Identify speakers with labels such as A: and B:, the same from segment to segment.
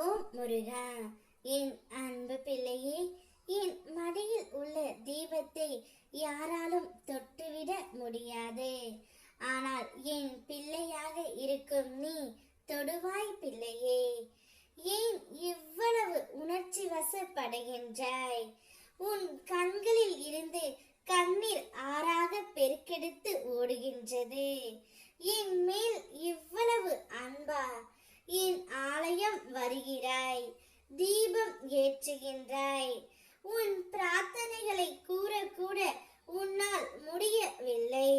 A: ஓம் முருகா. என் அன்பு பிள்ளையே, என் மடியில் உள்ள தீபத்தை யாராலும் தொட்டுவிட முடியாது. ஆனால் என் பிள்ளையாக இருக்கும் நீ தொடுவாய் பிள்ளையே. ஏன் இவ்வளவு உணர்ச்சி வசப்படுகின்றாய்? உன் கண்களில் இருந்து கண்ணீர் ஆறாக பெருக்கெடுத்து ஓடுகின்றது. என் மேல் இவ்வளவு அன்பா? என் ஆலயம் வருகிறாய், தீபம் ஏற்றுகின்றாய். உன் பிரார்த்தனைகளை கூற கூட உன்னால் முடியவில்லை.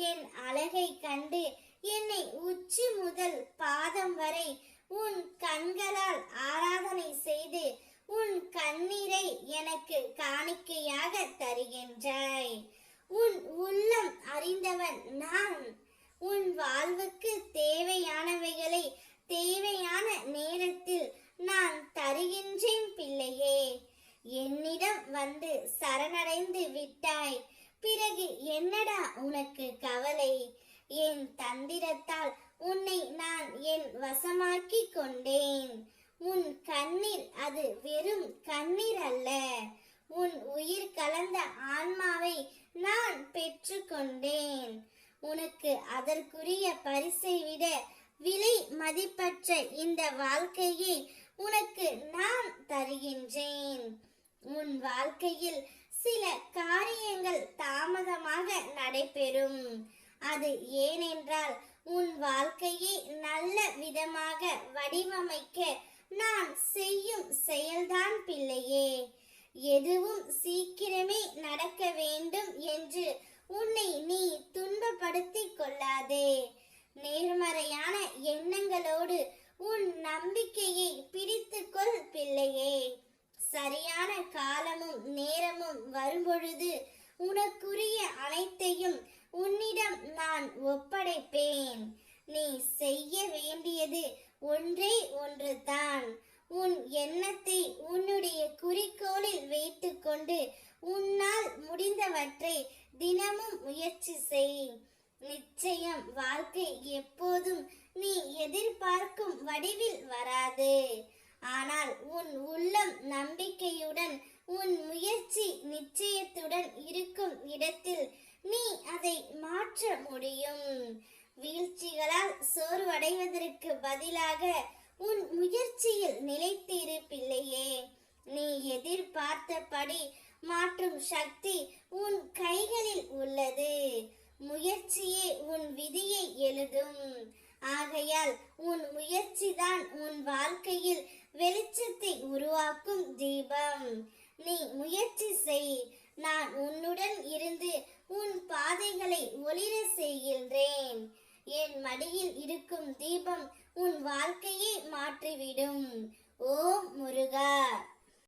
A: என் அழகை கண்டு என்னை உச்சி முதல் பாதம் வரை உன் கண்களால் ஆராதனை செய்து உன் கண்ணீரை எனக்கு காணிக்கையாக தருகின்றாய். உன் உள்ளம் அறிந்தவன் நான். உன் வாழ்வுக்கு தேவையானவைகளை தேவையான நேரத்தில் நான் தருகின்றேன் பிள்ளையே. என்னிடம் வந்து சரணடைந்து விட்டாய், பிறகு என்னடா உனக்கு கவலை? என் தந்திரத்தால் உன்னை நான் என் வசமாக்கி கொண்டேன். உன் கண்ணீர் அது வெறும் கண்ணீர் அல்ல, உன் உயிர் கலந்த ஆன்மாவை நான் பெற்று கொண்டேன். உனக்கு அதற்குரிய பரிசை விட விலை மதிப்பற்ற இந்த வாழ்க்கையை உனக்கு நான் தருகின்றேன். உன் வாழ்க்கையில் சில காரியங்கள் தாமதமாக நடைபெறும். அது ஏனென்றால் உன் வாழ்க்கையை நல்ல விதமாக வடிவமைக்க நான் செய்யும் செயல்தான் பிள்ளையே. எதுவும் சீக்கிரமே நடக்க வேண்டும் என்று உன்னை நீ துன்பப்படுத்திக் கொள்ளாதே. நேர்மறையான எண்ணங்களோடு உன் நம்பிக்கையை பிடித்துக்கொள் பிள்ளையே. சரியான காலமும் நேரமும் வரும்பொழுது உனக்குரிய அனைத்தையும் உன்னிடம் நான் ஒப்படைப்பேன். நீ செய்ய வேண்டியது ஒன்றே ஒன்றுதான். உன் எண்ணத்தை உன்னுடைய குறிக்கோளில் வைத்துக்கொண்டு உன்னால் முடிந்தவற்றை தினமும் முயற்சி செய். நிச்சயம் வாழ்க்கை எப்போதும் நீ எதிர்பார்க்கும் வடிவில் வராது. ஆனால் உன் உள்ளம் நம்பிக்கையுடன் உன் முயற்சி நிச்சயத்துடன் இருக்கும் இடத்தில் நீ அதை மாற்ற முடியும். வீழ்ச்சிகளால் சோர்வடைவதற்கு பதிலாக உன் முயற்சியில் நிலைத்திரு பிள்ளையே. நீ எதிர்பார்த்தபடி மாற்றும் சக்தி உன் கைகளில் உள்ளது. முயற்சியே உன் விதியை எழுதும். ஆகையால் உன் முயற்சிதான் உன் வாழ்க்கையில் வெளிச்சத்தை உருவாக்கும் தீபம். நீ முயற்சி செய். நான் உன்னுடன் இருந்து உன் பாதைகளை ஒளிர செய்கின்றேன். என் மடியில் இருக்கும் தீபம் உன் வாழ்க்கையை மாற்றிவிடும். ஓம் முருகா.